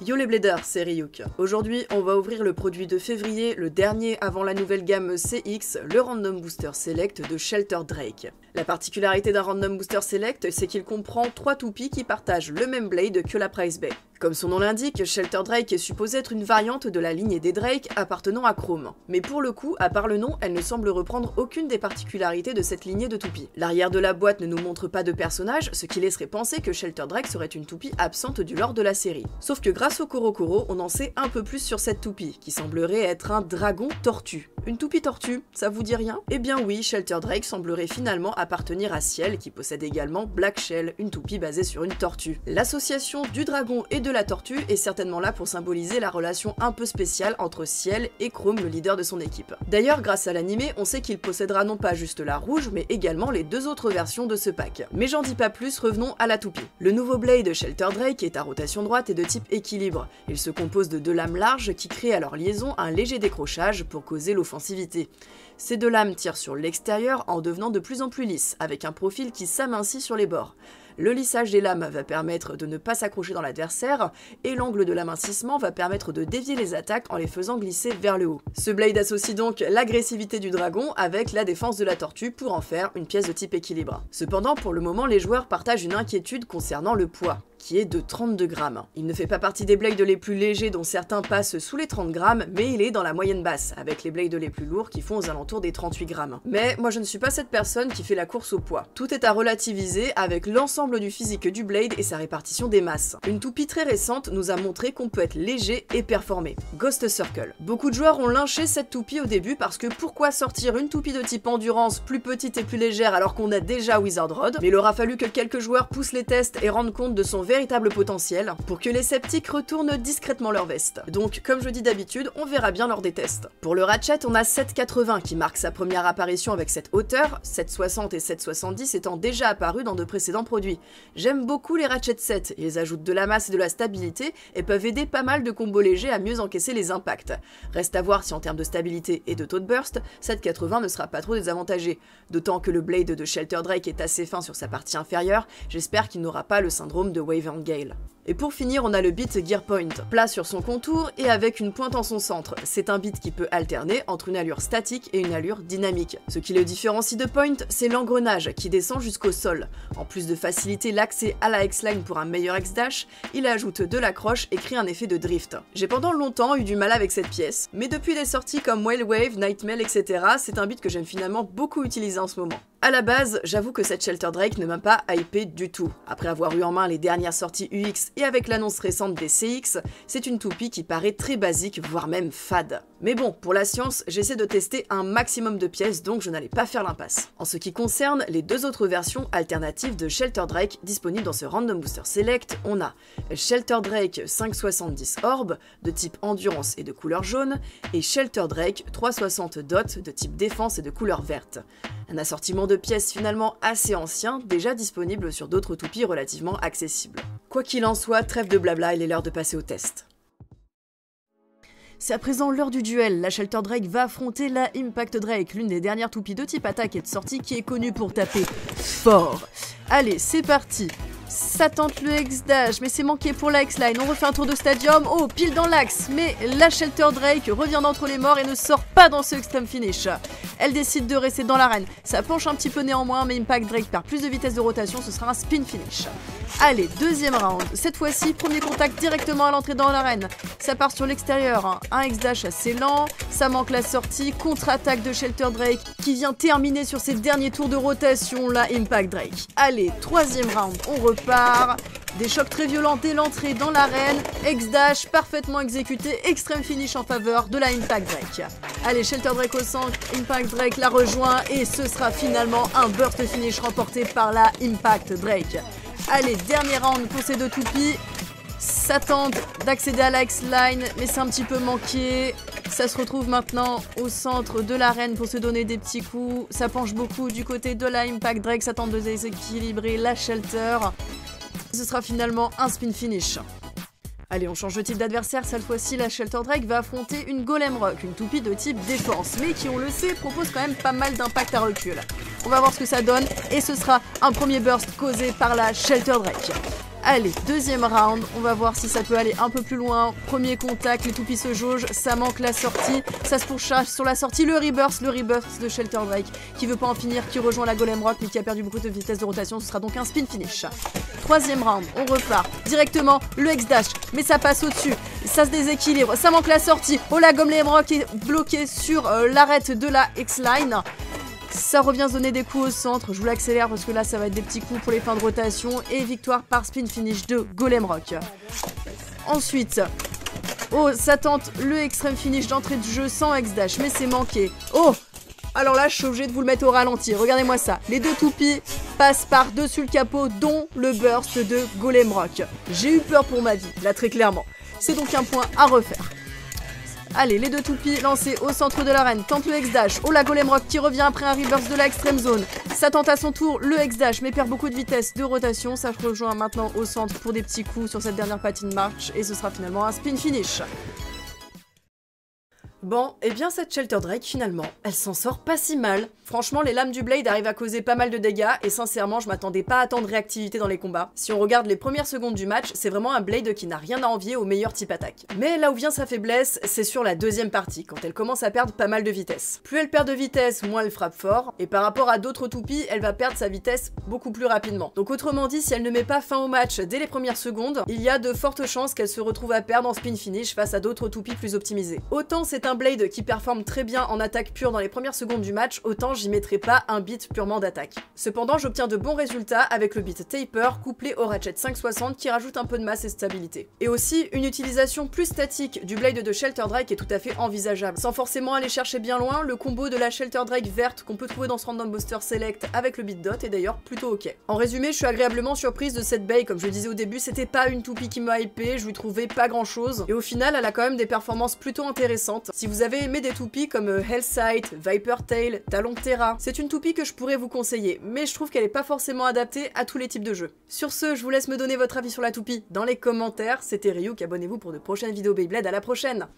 Yo les bladers, c'est Ryuk. Aujourd'hui, on va ouvrir le produit de février, le dernier avant la nouvelle gamme CX, le Random Booster Select de Shelter Drake. La particularité d'un Random Booster Select, c'est qu'il comprend 3 toupies qui partagent le même blade que la Price Bay. Comme son nom l'indique, Shelter Drake est supposée être une variante de la lignée des Drake appartenant à Chrome. Mais pour le coup, à part le nom, elle ne semble reprendre aucune des particularités de cette lignée de toupies. L'arrière de la boîte ne nous montre pas de personnage, ce qui laisserait penser que Shelter Drake serait une toupie absente du lore de la série. Sauf que grâce au Korokoro, on en sait un peu plus sur cette toupie, qui semblerait être un dragon tortue. Une toupie tortue, ça vous dit rien? Eh bien oui, Shelter Drake semblerait finalement appartenir à Ciel, qui possède également Black Shell, une toupie basée sur une tortue. L'association du dragon et de la tortue est certainement là pour symboliser la relation un peu spéciale entre Ciel et Chrome, le leader de son équipe. D'ailleurs, grâce à l'animé, on sait qu'il possédera non pas juste la rouge, mais également les 2 autres versions de ce pack. Mais j'en dis pas plus, revenons à la toupie. Le nouveau blade Shelter Drake est à rotation droite et de type équilibre. Il se compose de 2 lames larges qui créent à leur liaison un léger décrochage pour causer l'offensivité. Ces 2 lames tirent sur l'extérieur en devenant de plus en plus lisses, avec un profil qui s'amincit sur les bords. Le lissage des lames va permettre de ne pas s'accrocher dans l'adversaire, et l'angle de l'amincissement va permettre de dévier les attaques en les faisant glisser vers le haut. Ce blade associe donc l'agressivité du dragon avec la défense de la tortue pour en faire une pièce de type équilibre. Cependant, pour le moment, les joueurs partagent une inquiétude concernant le poids, qui est de 32 grammes. Il ne fait pas partie des blades les plus légers dont certains passent sous les 30 grammes, mais il est dans la moyenne basse, avec les blades les plus lourds qui font aux alentours des 38 grammes. Mais moi je ne suis pas cette personne qui fait la course au poids. Tout est à relativiser avec l'ensemble du physique du blade et sa répartition des masses. Une toupie très récente nous a montré qu'on peut être léger et performer. Ghost Circle. Beaucoup de joueurs ont lynché cette toupie au début parce que pourquoi sortir une toupie de type endurance plus petite et plus légère alors qu'on a déjà Wizard Rod? Mais il aura fallu que quelques joueurs poussent les tests et rendent compte de son véritable potentiel pour que les sceptiques retournent discrètement leur veste. Donc comme je dis d'habitude, on verra bien lors des tests. Pour le Ratchet, on a 7,80 qui marque sa première apparition avec cette hauteur, 7,60 et 7,70 étant déjà apparus dans de précédents produits. J'aime beaucoup les Ratchet 7, ils ajoutent de la masse et de la stabilité et peuvent aider pas mal de combos légers à mieux encaisser les impacts. Reste à voir si en termes de stabilité et de taux de burst, 7,80 ne sera pas trop désavantagé. D'autant que le blade de Shelter Drake est assez fin sur sa partie inférieure, j'espère qu'il n'aura pas le syndrome de Wyvern Gale. Et pour finir, on a le beat Gear Point, plat sur son contour et avec une pointe en son centre. C'est un beat qui peut alterner entre une allure statique et une allure dynamique. Ce qui le différencie de Point, c'est l'engrenage qui descend jusqu'au sol. En plus de faciliter l'accès à la X-Line pour un meilleur X-Dash, il ajoute de l'accroche et crée un effet de drift. J'ai pendant longtemps eu du mal avec cette pièce, mais depuis des sorties comme Whale Wave, Nightmail, etc., c'est un beat que j'aime finalement beaucoup utiliser en ce moment. À la base, j'avoue que cette Shelter Drake ne m'a pas hypé du tout. Après avoir eu en main les dernières sorties UX et avec l'annonce récente des CX, c'est une toupie qui paraît très basique, voire même fade. Mais bon, pour la science, j'essaie de tester un maximum de pièces, donc je n'allais pas faire l'impasse. En ce qui concerne les 2 autres versions alternatives de Shelter Drake disponibles dans ce Random Booster Select, on a Shelter Drake 570 Orb, de type endurance et de couleur jaune, et Shelter Drake 360 Dot, de type défense et de couleur verte. Un assortiment de pièces finalement assez ancien, déjà disponible sur d'autres toupies relativement accessibles. Quoi qu'il en soit, trêve de blabla, il est l'heure de passer au test. C'est à présent l'heure du duel, la Shelter Drake va affronter la Impact Drake, l'une des dernières toupies de type attaque et de sortie qui est connue pour taper fort. Allez, c'est parti. Ça tente le X-Dash, mais c'est manqué pour la X-Line. On refait un tour de stadium, oh, pile dans l'axe. Mais la Shelter Drake revient d'entre les morts et ne sort pas dans ce extreme finish. Elle décide de rester dans l'arène. Ça penche un petit peu néanmoins, mais Impact Drake perd plus de vitesse de rotation, ce sera un spin finish. Allez, deuxième round. Cette fois-ci, premier contact directement à l'entrée dans l'arène. Ça part sur l'extérieur, un X-Dash assez lent, ça manque la sortie, contre-attaque de Shelter Drake qui vient terminer sur ses derniers tours de rotation, la Impact Drake. Allez, troisième round, on repart. Des chocs très violents dès l'entrée dans l'arène, X-Dash parfaitement exécuté, extrême finish en faveur de la Impact Drake. Allez, Shelter Drake au centre, Impact Drake la rejoint et ce sera finalement un burst finish remporté par la Impact Drake. Allez, dernier round pour ces 2 toupies. Ça tente d'accéder à la X-Line, mais c'est un petit peu manqué. Ça se retrouve maintenant au centre de l'arène pour se donner des petits coups. Ça penche beaucoup du côté de la Impact Drake, ça tente de déséquilibrer la Shelter. Ce sera finalement un spin finish. Allez, on change de type d'adversaire, cette fois-ci la Shelter Drake va affronter une Golem Rock, une toupie de type défense, mais qui on le sait propose quand même pas mal d'impact à recul. On va voir ce que ça donne, et ce sera un premier burst causé par la Shelter Drake. Allez, deuxième round, on va voir si ça peut aller un peu plus loin. Premier contact, les toupies se jaugent, ça manque la sortie, ça se pourchasse sur la sortie, le rebirth de Shelter Drake, qui veut pas en finir, qui rejoint la Golem Rock mais qui a perdu beaucoup de vitesse de rotation, ce sera donc un spin finish. Troisième round, on repart, directement le X-Dash, mais ça passe au-dessus, ça se déséquilibre, ça manque la sortie, oh la Golem Rock est bloquée sur l'arête de la X-Line. Ça revient donner des coups au centre, je vous l'accélère parce que là ça va être des petits coups pour les fins de rotation et victoire par spin finish de Golem Rock. Ensuite, oh ça tente le extreme finish d'entrée de jeu sans X-Dash mais c'est manqué. Oh, alors là je suis obligée de vous le mettre au ralenti, regardez-moi ça, les deux toupies passent par-dessus le capot dont le burst de Golem Rock. J'ai eu peur pour ma vie, là très clairement. C'est donc un point à refaire. Allez, les deux toupies lancés au centre de l'arène, tente le X-Dash, oh la Golem Rock qui revient après un reverse de la Extreme Zone. Ça tente à son tour le X-Dash mais perd beaucoup de vitesse de rotation, ça se rejoint maintenant au centre pour des petits coups sur cette dernière patine marche et ce sera finalement un spin finish. Bon, et bien cette Shelter Drake finalement, elle s'en sort pas si mal. Franchement, les lames du Blade arrivent à causer pas mal de dégâts et sincèrement, je m'attendais pas à tant de réactivité dans les combats. Si on regarde les premières secondes du match, c'est vraiment un Blade qui n'a rien à envier au meilleur type attaque. Mais là où vient sa faiblesse, c'est sur la deuxième partie, quand elle commence à perdre pas mal de vitesse. Plus elle perd de vitesse, moins elle frappe fort, et par rapport à d'autres toupies, elle va perdre sa vitesse beaucoup plus rapidement. Donc autrement dit, si elle ne met pas fin au match dès les premières secondes, il y a de fortes chances qu'elle se retrouve à perdre en spin finish face à d'autres toupies plus optimisées. Autant c'est un Blade qui performe très bien en attaque pure dans les premières secondes du match, autant j'y mettrai pas un beat purement d'attaque. Cependant, j'obtiens de bons résultats avec le beat Taper couplé au Ratchet 560 qui rajoute un peu de masse et stabilité. Et aussi, une utilisation plus statique du Blade de Shelter Drake est tout à fait envisageable. Sans forcément aller chercher bien loin, le combo de la Shelter Drake verte qu'on peut trouver dans ce Random Booster Select avec le beat dot est d'ailleurs plutôt ok. En résumé, je suis agréablement surprise de cette bae, comme je le disais au début, c'était pas une toupie qui m'a hypé, je lui trouvais pas grand chose, et au final, elle a quand même des performances plutôt intéressantes. Si vous avez aimé des toupies comme Hellsight, Viper Tail, Talon Terra, c'est une toupie que je pourrais vous conseiller, mais je trouve qu'elle est pas forcément adaptée à tous les types de jeux. Sur ce, je vous laisse me donner votre avis sur la toupie dans les commentaires. C'était Ryuk, abonnez-vous pour de prochaines vidéos Beyblade, à la prochaine!